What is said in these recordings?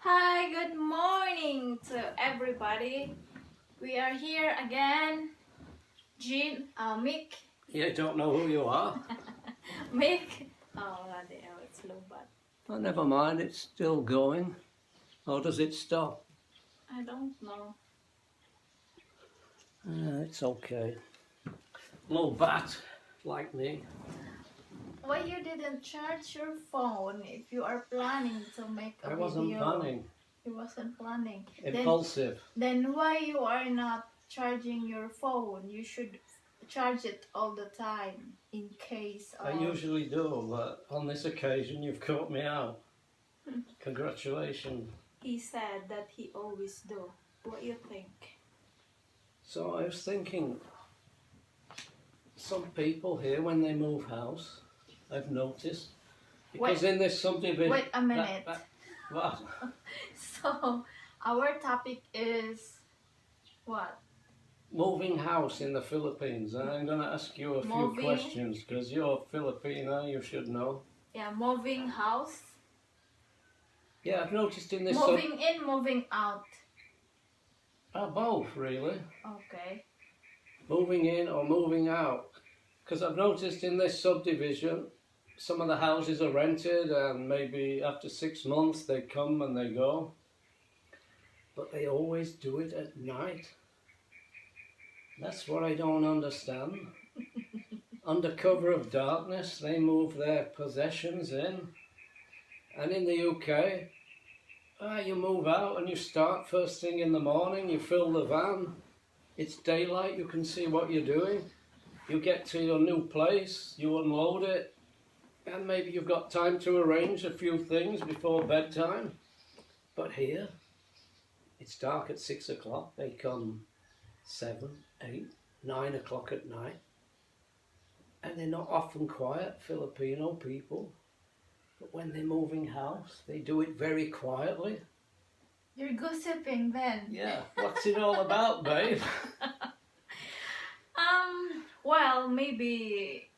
Hi, good morning to everybody. We are here again. Mick, You don't know who you are? Mick. Oh, bloody hell, it's low, but Oh, never mind, it's still going. Or does it stop? I don't know. It's okay. Low bat, like me. Why you didn't charge your phone if you are planning to make a I wasn't video? planning. You wasn't planning. Impulsive. Then why you are not charging your phone? You should charge it all the time in case I of. usually do, but on this occasion you've caught me out. Congratulations. He said that he always do. What you think? So I was thinking, some people here when they move house, I've noticed, because Wait, in this subdivision... wait a minute. What? So, our topic is what? Moving house in the Philippines, and I'm going to ask you a few Moving. questions, because you're Filipino, you should know. Yeah, moving house. Yeah, I've noticed in this... Moving in, moving out. Both, really. Okay. Moving in or moving out. Because I've noticed in this subdivision, some of the houses are rented and maybe after 6 months they come and they go. But they always do it at night. That's what I don't understand. Under cover of darkness, they move their possessions in. And in the UK, you move out and you start first thing in the morning, you fill the van. It's daylight, you can see what you're doing. You get to your new place, you unload it, and maybe you've got time to arrange a few things before bedtime. But here, it's dark at 6 o'clock. They come 7, 8, 9 o'clock at night. And they're not often quiet, Filipino people. But when they're moving house, they do it very quietly. You're gossiping then. Yeah, what's it all about, babe? Well, maybe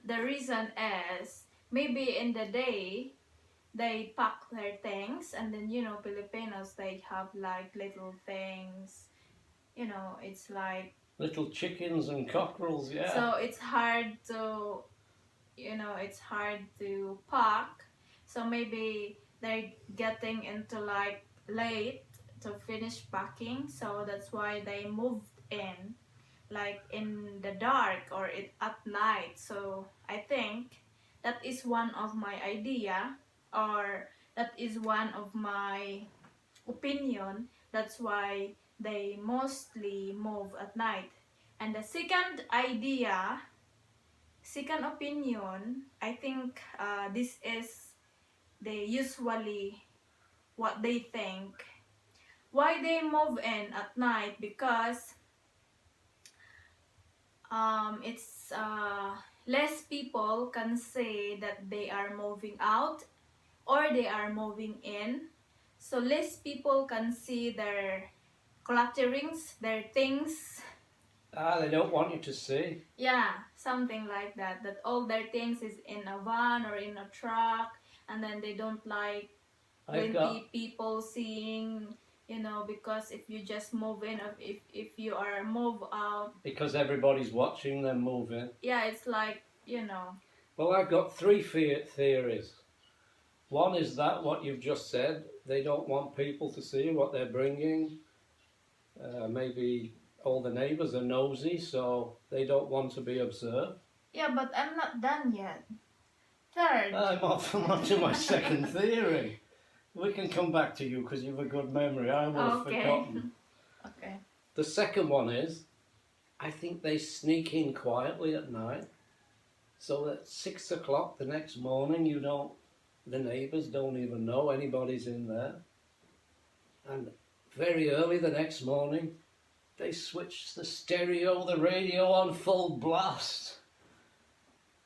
the reason is maybe in the day they pack their things, and then Filipinos, they have like little things, it's like Little chickens and cockerels, yeah. so it's hard to pack, so maybe they're getting into like late to finish packing, so that's why they moved in like in the dark or at night. So I think that is one of my idea, or that is one of my opinion. That's why they mostly move at night. And the second opinion, I think this is they usually what they think. Why they move in at night? Because it's less people can say that they are moving out or they are moving in, so less people can see their clutterings, their things. They don't want you to see. Yeah, something like that, that all their things is in a van or in a truck, and then they don't like people seeing, because if you just move in, if you are move out, because everybody's watching them move in. Yeah, it's like, Well, I've got three theories. One is that what you've just said, they don't want people to see what they're bringing. Maybe all the neighbours are nosy, so they don't want to be observed. Yeah, but I'm not done yet. Third. I'm on to my second theory. We can come back to you because you've a good memory. I would have forgotten. Okay. The second one is, I think they sneak in quietly at night, so that 6 o'clock the next morning, the neighbours don't even know anybody's in there. And very early the next morning, they switch the stereo, the radio on full blast.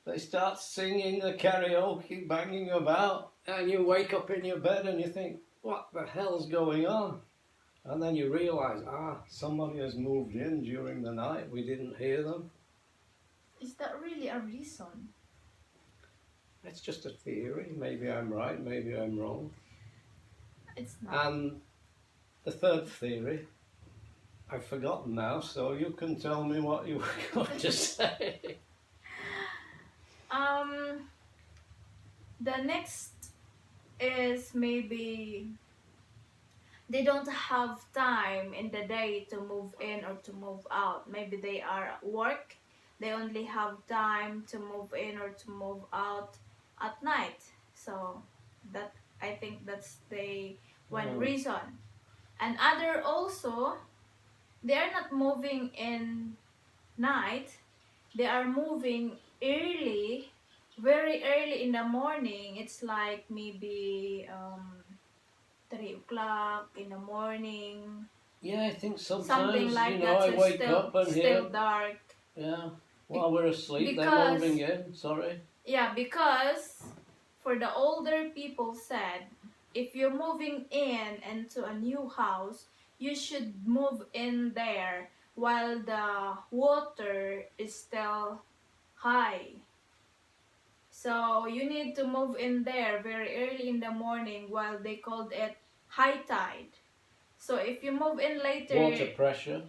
They start singing the karaoke, banging about, and you wake up in your bed and you think, what the hell's going on? And then you realise, somebody has moved in during the night, we didn't hear them. Is that really a reason? It's just a theory. Maybe I'm right, maybe I'm wrong. It's not. And the third theory, I've forgotten now, so you can tell me what you were going to say. Um, the next is maybe they don't have time in the day to move in or to move out. Maybe they are at work. They only have time to move in or to move out at night. So that, I think that's the one Oh, reason. And other also, they are not moving in night. They are moving early, very early in the morning. It's like maybe 3 o'clock in the morning, yeah, I think something sometimes, like that. I So it's wake still up and hear, still dark. yeah, Be- while we're asleep, they're because moving in, sorry. yeah, because for the older people said, if you're moving in into a new house, you should move in there while the water is still high. So you need to move in there very early in the morning while they called it high tide. So if you move in Water later, pressure.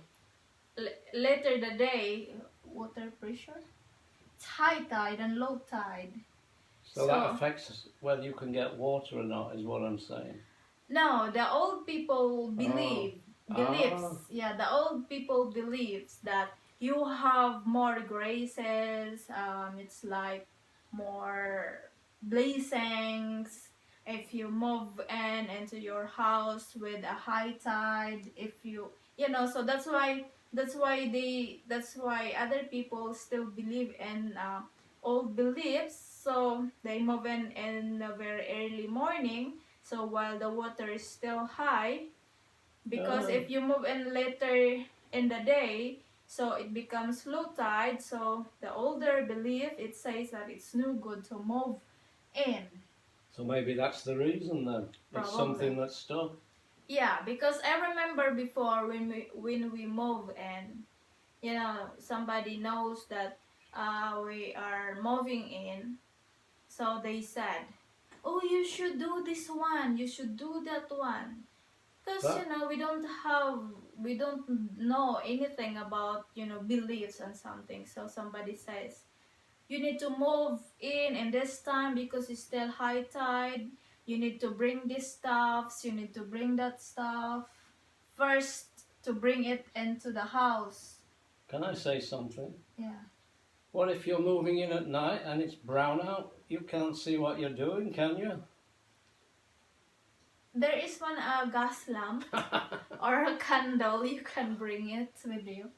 later the day, water pressure, it's high tide and low tide. So that So affects whether you can get water or not, is what I'm saying. no, the old people Oh, believes, ah, yeah, the old people believes that you have more graces. It's like more blessings if you move in into your house with a high tide. If so that's why other people still believe in old beliefs. So they move in a very early morning, so while the water is still high, because ah. if you move in later in the day, so it becomes low tide. So the older belief, it says that it's no good to move in, So maybe that's the reason then. It's something probably. that's stuck. Yeah, because I remember before when we move in, somebody knows that we are moving in, so they said, "Oh, you should do this one. You should do that one." Because But we don't know anything about beliefs and something. So somebody says you need to move in this time because it's still high tide. You need to bring this stuffs. You need to bring that stuff first to bring it into the house. can I say something? Yeah. What if you're moving in at night and it's brown out? You can't see what you're doing, can you? There is one gas lamp or a candle. You can bring it with you.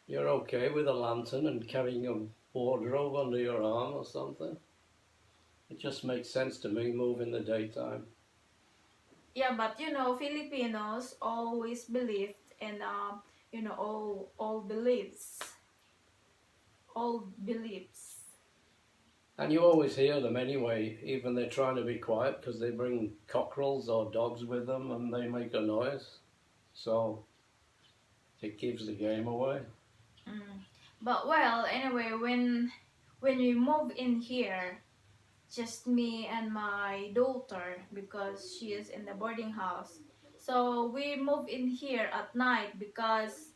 You're okay with a lantern and carrying a wardrobe under your arm or something? It just makes sense to me, move in the daytime. Yeah, but Filipinos always believed in all beliefs. And you always hear them anyway, even they're trying to be quiet because they bring cockerels or dogs with them and they make a noise. So it gives the game away. Mm. But well, anyway, when we move in here, just me and my daughter, because she is in the boarding house. So we move in here at night because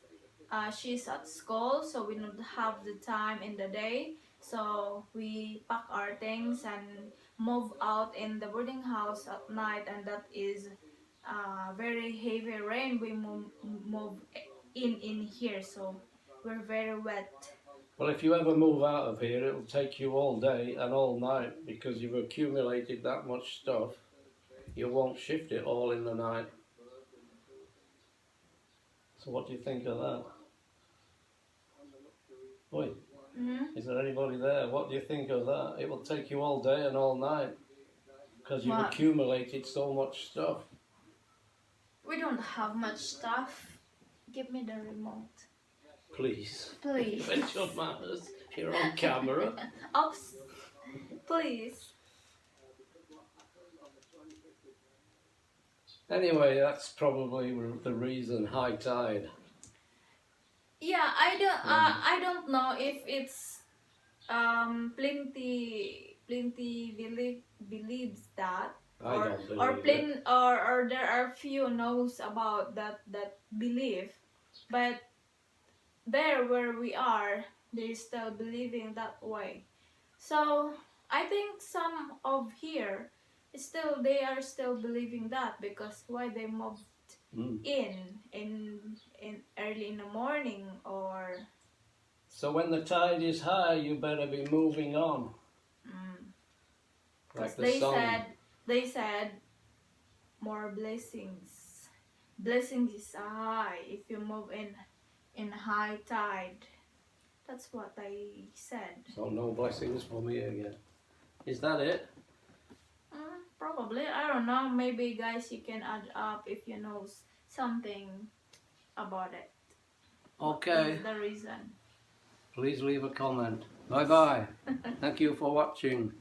she's at school, so we don't have the time in the day. So we pack our things and move out in the boarding house at night, and that is very heavy rain. We move in here, so we're very wet. Well, if you ever move out of here, it'll take you all day and all night because you've accumulated that much stuff. You won't shift it all in the night. So what do you think of that? Oi, Mm-hmm. is there anybody there? What do you think of that? It will take you all day and all night because you've What? accumulated so much stuff. We don't have much stuff. Give me the remote, Please, please. fetch your manners. You're on camera. Oops, please. Anyway, that's probably the reason, high tide. Yeah, I don't. Mm. I don't know if it's plenty believes that. I or don't believe it. plain or there are few knows about that belief, but there where we are, they still believing that way. So I think some of here still they are still believing that, because why they moved Mm. in early in the morning, or So when the tide is high, you better be moving on, because like the song. they said more blessings. Blessings is high if you move in high tide. That's what I said. So no blessings for me again. Is that it? Probably. I don't know. Maybe guys, you can add up if you know something about it. What Okay. is the reason? Please leave a comment. Bye bye. Thank you for watching.